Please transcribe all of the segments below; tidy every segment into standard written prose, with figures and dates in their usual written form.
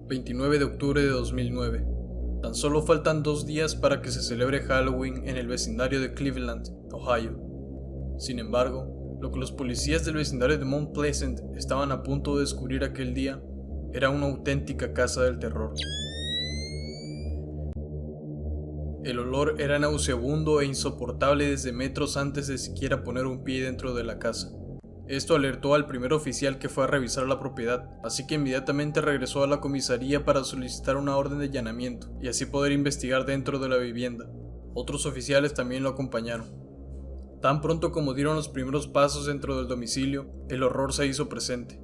29 de octubre de 2009. Tan solo faltan 2 días para que se celebre Halloween en el vecindario de Cleveland, Ohio. Sin embargo, lo que los policías del vecindario de Mount Pleasant estaban a punto de descubrir aquel día era una auténtica casa del terror. El olor era nauseabundo e insoportable desde metros antes de siquiera poner un pie dentro de la casa. Esto alertó al primer oficial que fue a revisar la propiedad, así que inmediatamente regresó a la comisaría para solicitar una orden de allanamiento y así poder investigar dentro de la vivienda. Otros oficiales también lo acompañaron. Tan pronto como dieron los primeros pasos dentro del domicilio, el horror se hizo presente.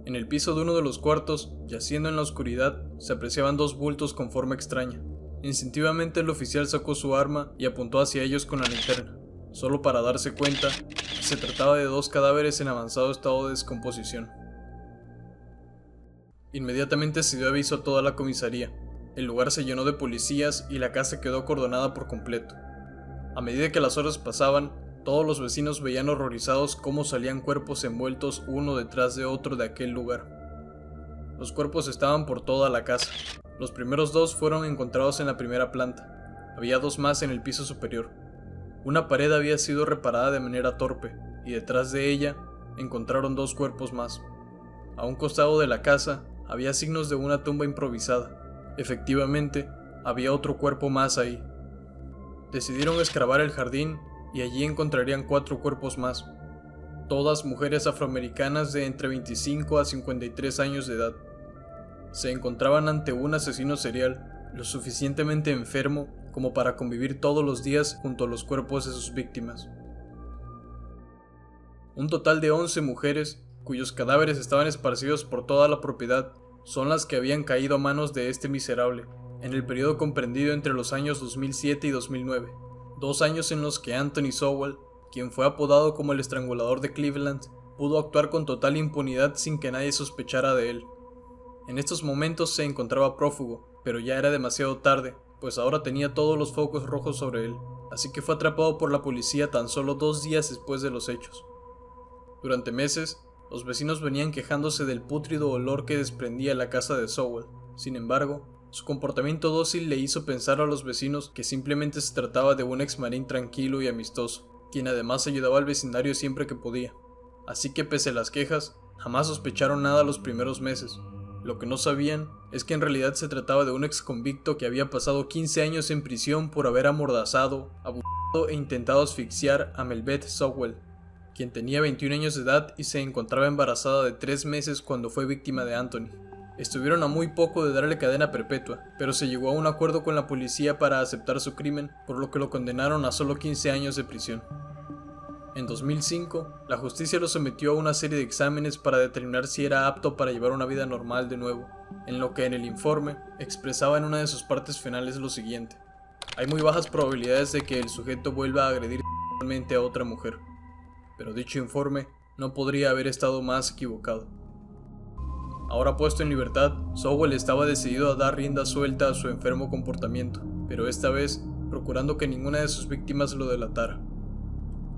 En el piso de uno de los cuartos, yaciendo en la oscuridad, se apreciaban 2 bultos con forma extraña. Instintivamente el oficial sacó su arma y apuntó hacia ellos con la linterna, solo para darse cuenta que se trataba de 2 cadáveres en avanzado estado de descomposición. Inmediatamente se dio aviso a toda la comisaría. El lugar se llenó de policías y la casa quedó acordonada por completo. A medida que las horas pasaban, todos los vecinos veían horrorizados cómo salían cuerpos envueltos uno detrás de otro de aquel lugar. Los cuerpos estaban por toda la casa. Los primeros 2 fueron encontrados en la primera planta. Había 2 más en el piso superior. Una pared había sido reparada de manera torpe, y detrás de ella encontraron 2 cuerpos más. A un costado de la casa había signos de una tumba improvisada. Efectivamente, había otro cuerpo más ahí. Decidieron excavar el jardín y allí encontrarían 4 cuerpos más. Todas mujeres afroamericanas de entre 25 a 53 años de edad. Se encontraban ante un asesino serial, lo suficientemente enfermo como para convivir todos los días junto a los cuerpos de sus víctimas. Un total de 11 mujeres, cuyos cadáveres estaban esparcidos por toda la propiedad, son las que habían caído a manos de este miserable, en el periodo comprendido entre los años 2007 y 2009, 2 años en los que Anthony Sowell, quien fue apodado como el estrangulador de Cleveland, pudo actuar con total impunidad sin que nadie sospechara de él. En estos momentos se encontraba prófugo, pero ya era demasiado tarde, pues ahora tenía todos los focos rojos sobre él, así que fue atrapado por la policía tan solo 2 días después de los hechos. Durante meses, los vecinos venían quejándose del pútrido olor que desprendía la casa de Sowell. Sin embargo, su comportamiento dócil le hizo pensar a los vecinos que simplemente se trataba de un ex-marín tranquilo y amistoso, quien además ayudaba al vecindario siempre que podía. Así que pese a las quejas, jamás sospecharon nada los primeros meses. Lo que no sabían es que en realidad se trataba de un ex convicto que había pasado 15 años en prisión por haber amordazado, abusado e intentado asfixiar a Melbeth Sowell, quien tenía 21 años de edad y se encontraba embarazada de 3 meses cuando fue víctima de Anthony. Estuvieron a muy poco de darle cadena perpetua, pero se llegó a un acuerdo con la policía para aceptar su crimen, por lo que lo condenaron a solo 15 años de prisión. En 2005, la justicia lo sometió a una serie de exámenes para determinar si era apto para llevar una vida normal de nuevo, en lo que en el informe expresaba en una de sus partes finales lo siguiente: hay muy bajas probabilidades de que el sujeto vuelva a agredir sexualmente a otra mujer, pero dicho informe no podría haber estado más equivocado. Ahora puesto en libertad, Sowell estaba decidido a dar rienda suelta a su enfermo comportamiento, pero esta vez procurando que ninguna de sus víctimas lo delatara.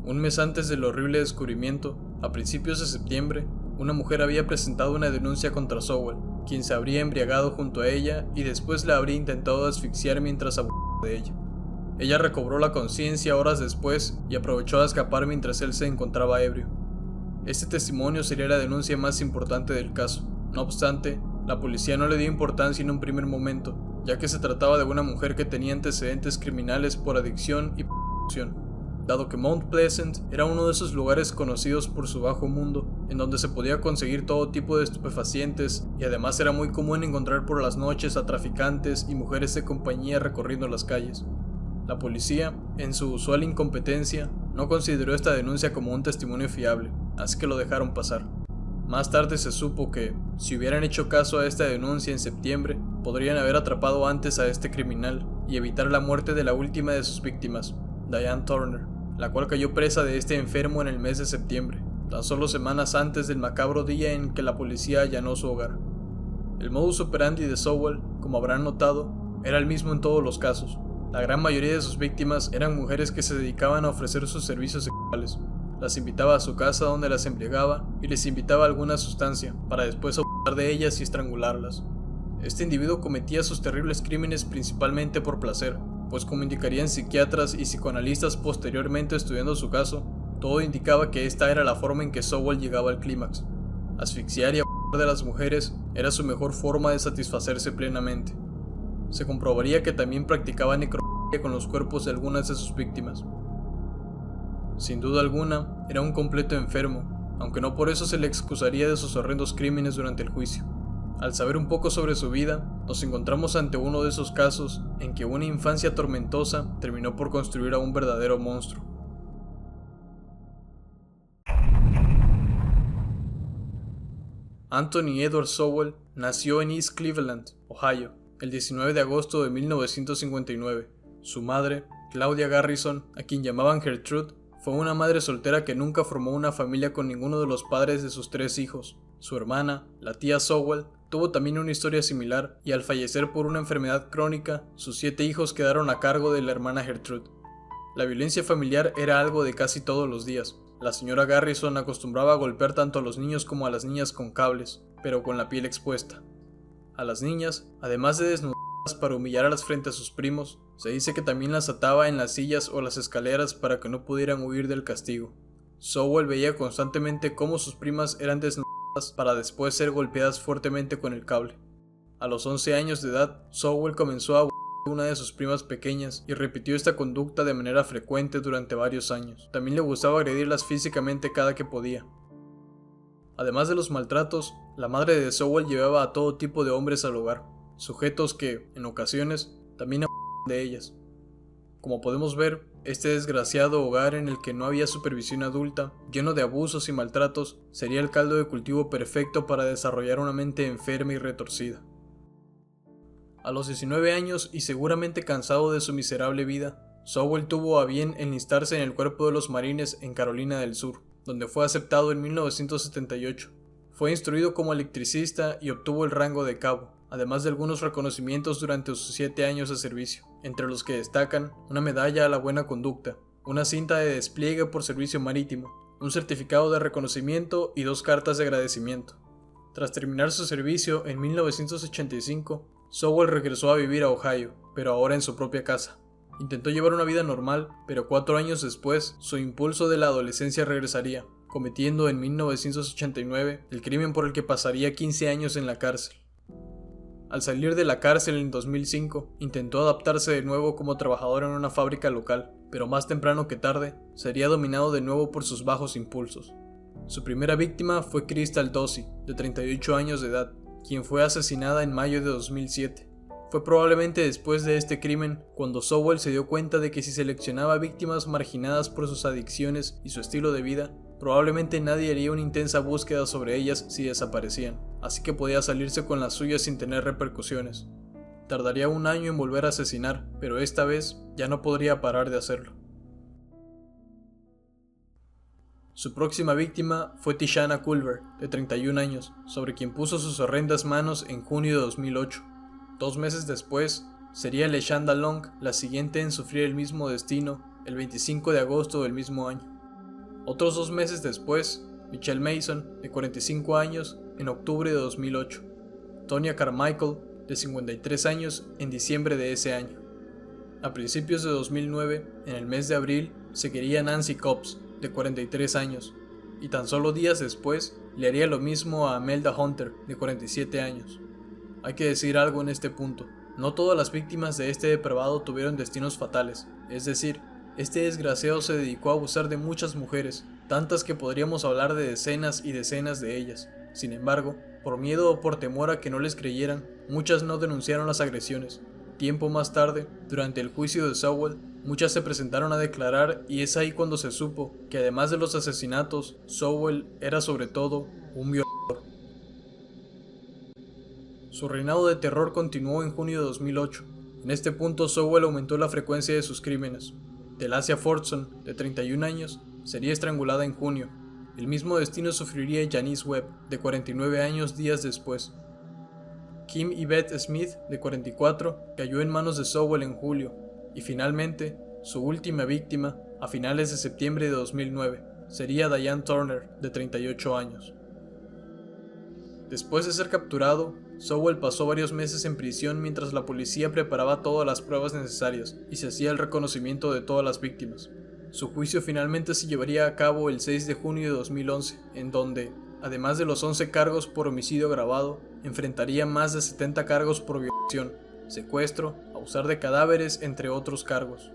Un mes antes del horrible descubrimiento, a principios de septiembre, una mujer había presentado una denuncia contra Sowell, quien se habría embriagado junto a ella y después la habría intentado asfixiar mientras abusaba de ella. Ella recobró la conciencia horas después y aprovechó a escapar mientras él se encontraba ebrio. Este testimonio sería la denuncia más importante del caso. No obstante, la policía no le dio importancia en un primer momento, ya que se trataba de una mujer que tenía antecedentes criminales por adicción y prostitución. Dado que Mount Pleasant era uno de esos lugares conocidos por su bajo mundo, en donde se podía conseguir todo tipo de estupefacientes, y además era muy común encontrar por las noches a traficantes y mujeres de compañía recorriendo las calles. La policía, en su usual incompetencia, no consideró esta denuncia como un testimonio fiable, así que lo dejaron pasar. Más tarde se supo que, si hubieran hecho caso a esta denuncia en septiembre, podrían haber atrapado antes a este criminal y evitar la muerte de la última de sus víctimas, Diane Turner, la cual cayó presa de este enfermo en el mes de septiembre, tan solo semanas antes del macabro día en que la policía allanó su hogar. El modus operandi de Sowell, como habrán notado, era el mismo en todos los casos. La gran mayoría de sus víctimas eran mujeres que se dedicaban a ofrecer sus servicios sexuales. Las invitaba a su casa donde las embriagaba y les invitaba alguna sustancia, para después abusar de ellas y estrangularlas. Este individuo cometía sus terribles crímenes principalmente por placer, pues como indicarían psiquiatras y psicoanalistas posteriormente estudiando su caso, todo indicaba que esta era la forma en que Sowell llegaba al clímax. Asfixiar y abusar de las mujeres era su mejor forma de satisfacerse plenamente. Se comprobaría que también practicaba necrofilia con los cuerpos de algunas de sus víctimas. Sin duda alguna, era un completo enfermo, aunque no por eso se le excusaría de sus horrendos crímenes durante el juicio. Al saber un poco sobre su vida, nos encontramos ante uno de esos casos en que una infancia tormentosa terminó por construir a un verdadero monstruo. Anthony Edward Sowell nació en East Cleveland, Ohio, el 19 de agosto de 1959. Su madre, Claudia Garrison, a quien llamaban Gertrude, fue una madre soltera que nunca formó una familia con ninguno de los padres de sus 3 hijos. Su hermana, la tía Sowell, tuvo también una historia similar y al fallecer por una enfermedad crónica, sus 7 hijos quedaron a cargo de la hermana Gertrude. La violencia familiar era algo de casi todos los días. La señora Garrison acostumbraba a golpear tanto a los niños como a las niñas con cables, pero con la piel expuesta. A las niñas, además de desnudarlas para humillarlas frente a sus primos, se dice que también las ataba en las sillas o las escaleras para que no pudieran huir del castigo. Sowell veía constantemente cómo sus primas eran desnudadas para después ser golpeadas fuertemente con el cable. A los 11 años de edad, Sowell comenzó a abusar de una de sus primas pequeñas y repitió esta conducta de manera frecuente durante varios años. También le gustaba agredirlas físicamente cada que podía. Además de los maltratos, la madre de Sowell llevaba a todo tipo de hombres al hogar, sujetos que, en ocasiones, también abusaban de ellas. Como podemos ver, este desgraciado hogar en el que no había supervisión adulta, lleno de abusos y maltratos, sería el caldo de cultivo perfecto para desarrollar una mente enferma y retorcida. A los 19 años y seguramente cansado de su miserable vida, Sowell tuvo a bien enlistarse en el Cuerpo de los Marines en Carolina del Sur, donde fue aceptado en 1978. Fue instruido como electricista y obtuvo el rango de cabo, además de algunos reconocimientos durante sus 7 años de servicio, entre los que destacan una medalla a la buena conducta, una cinta de despliegue por servicio marítimo, un certificado de reconocimiento y 2 cartas de agradecimiento. Tras terminar su servicio en 1985, Sowell regresó a vivir a Ohio, pero ahora en su propia casa. Intentó llevar una vida normal, pero 4 años después, su impulso de la adolescencia regresaría, cometiendo en 1989 el crimen por el que pasaría 15 años en la cárcel. Al salir de la cárcel en 2005, intentó adaptarse de nuevo como trabajador en una fábrica local, pero más temprano que tarde, sería dominado de nuevo por sus bajos impulsos. Su primera víctima fue Crystal Dozy, de 38 años de edad, quien fue asesinada en mayo de 2007. Fue probablemente después de este crimen cuando Sowell se dio cuenta de que si seleccionaba víctimas marginadas por sus adicciones y su estilo de vida, probablemente nadie haría una intensa búsqueda sobre ellas si desaparecían, así que podía salirse con las suyas sin tener repercusiones. Tardaría 1 año en volver a asesinar, pero esta vez ya no podría parar de hacerlo. Su próxima víctima fue Tishana Culver, de 31 años, sobre quien puso sus horrendas manos en junio de 2008. 2 meses después, sería Leshanda Long la siguiente en sufrir el mismo destino el 25 de agosto del mismo año. Otros 2 meses después, Michelle Mason, de 45 años, en octubre de 2008. Tonya Carmichael, de 53 años, en diciembre de ese año. A principios de 2009, en el mes de abril, seguiría Nancy Cobbs, de 43 años, y tan solo días después le haría lo mismo a Amelda Hunter, de 47 años. Hay que decir algo en este punto: no todas las víctimas de este depravado tuvieron destinos fatales, es decir, este desgraciado se dedicó a abusar de muchas mujeres, tantas que podríamos hablar de decenas y decenas de ellas. Sin embargo, por miedo o por temor a que no les creyeran, muchas no denunciaron las agresiones. Tiempo más tarde, durante el juicio de Sowell, muchas se presentaron a declarar y es ahí cuando se supo que además de los asesinatos, Sowell era sobre todo un violador. Su reinado de terror continuó en junio de 2008. En este punto Sowell aumentó la frecuencia de sus crímenes. Delacia Fordson, de 31 años, sería estrangulada en junio. El mismo destino sufriría Janice Webb, de 49 años días después. Kim Yvette Smith, de 44, cayó en manos de Sowell en julio, y finalmente, su última víctima, a finales de septiembre de 2009, sería Diane Turner, de 38 años. Después de ser capturado, Sowell pasó varios meses en prisión mientras la policía preparaba todas las pruebas necesarias y se hacía el reconocimiento de todas las víctimas. Su juicio finalmente se llevaría a cabo el 6 de junio de 2011, en donde, además de los 11 cargos por homicidio agravado, enfrentaría más de 70 cargos por violación, secuestro, abusar de cadáveres, entre otros cargos.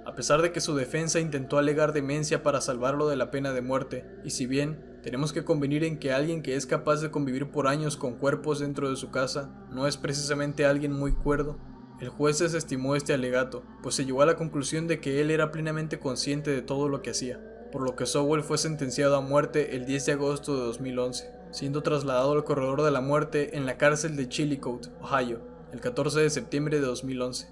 A pesar de que su defensa intentó alegar demencia para salvarlo de la pena de muerte, y si bien tenemos que convenir en que alguien que es capaz de convivir por años con cuerpos dentro de su casa no es precisamente alguien muy cuerdo, el juez desestimó este alegato, pues se llegó a la conclusión de que él era plenamente consciente de todo lo que hacía, por lo que Sowell fue sentenciado a muerte el 10 de agosto de 2011, siendo trasladado al corredor de la muerte en la cárcel de Chillicothe, Ohio, el 14 de septiembre de 2011.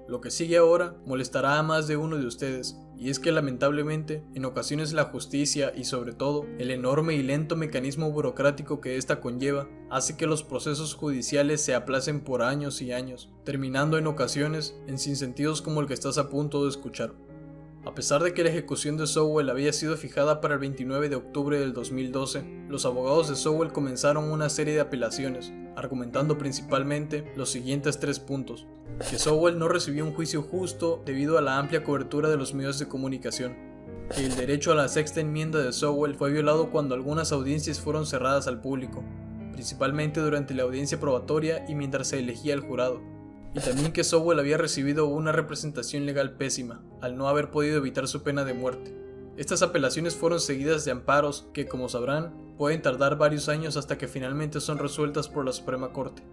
Lo que sigue ahora molestará a más de uno de ustedes, y es que lamentablemente, en ocasiones la justicia y sobre todo el enorme y lento mecanismo burocrático que ésta conlleva, hace que los procesos judiciales se aplacen por años y años, terminando en ocasiones en sinsentidos como el que estás a punto de escuchar. A pesar de que la ejecución de Sowell había sido fijada para el 29 de octubre del 2012, los abogados de Sowell comenzaron una serie de apelaciones, argumentando principalmente los siguientes 3 puntos: que Sowell no recibió un juicio justo debido a la amplia cobertura de los medios de comunicación, que el derecho a la sexta enmienda de Sowell fue violado cuando algunas audiencias fueron cerradas al público, principalmente durante la audiencia probatoria y mientras se elegía el jurado, y también que Sowell había recibido una representación legal pésima, al no haber podido evitar su pena de muerte. Estas apelaciones fueron seguidas de amparos que, como sabrán, pueden tardar varios años hasta que finalmente son resueltas por la Suprema Corte.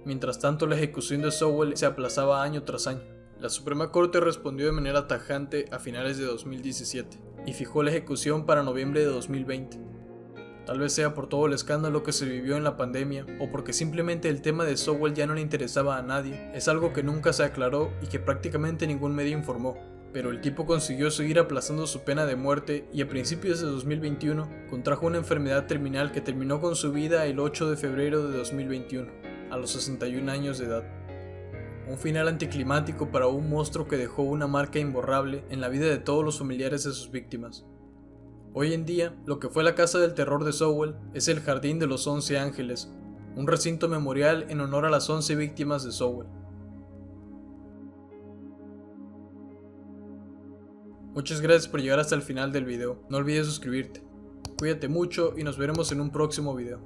Mientras tanto, la ejecución de Sowell se aplazaba año tras año. La Suprema Corte respondió de manera tajante a finales de 2017 y fijó la ejecución para noviembre de 2020. Tal vez sea por todo el escándalo que se vivió en la pandemia o porque simplemente el tema de Sowell ya no le interesaba a nadie, es algo que nunca se aclaró y que prácticamente ningún medio informó. Pero el tipo consiguió seguir aplazando su pena de muerte y a principios de 2021 contrajo una enfermedad terminal que terminó con su vida el 8 de febrero de 2021, a los 61 años de edad. Un final anticlimático para un monstruo que dejó una marca imborrable en la vida de todos los familiares de sus víctimas. Hoy en día, lo que fue la casa del terror de Sowell es el Jardín de los 11 Ángeles, un recinto memorial en honor a las 11 víctimas de Sowell. Muchas gracias por llegar hasta el final del video, no olvides suscribirte. Cuídate mucho y nos veremos en un próximo video.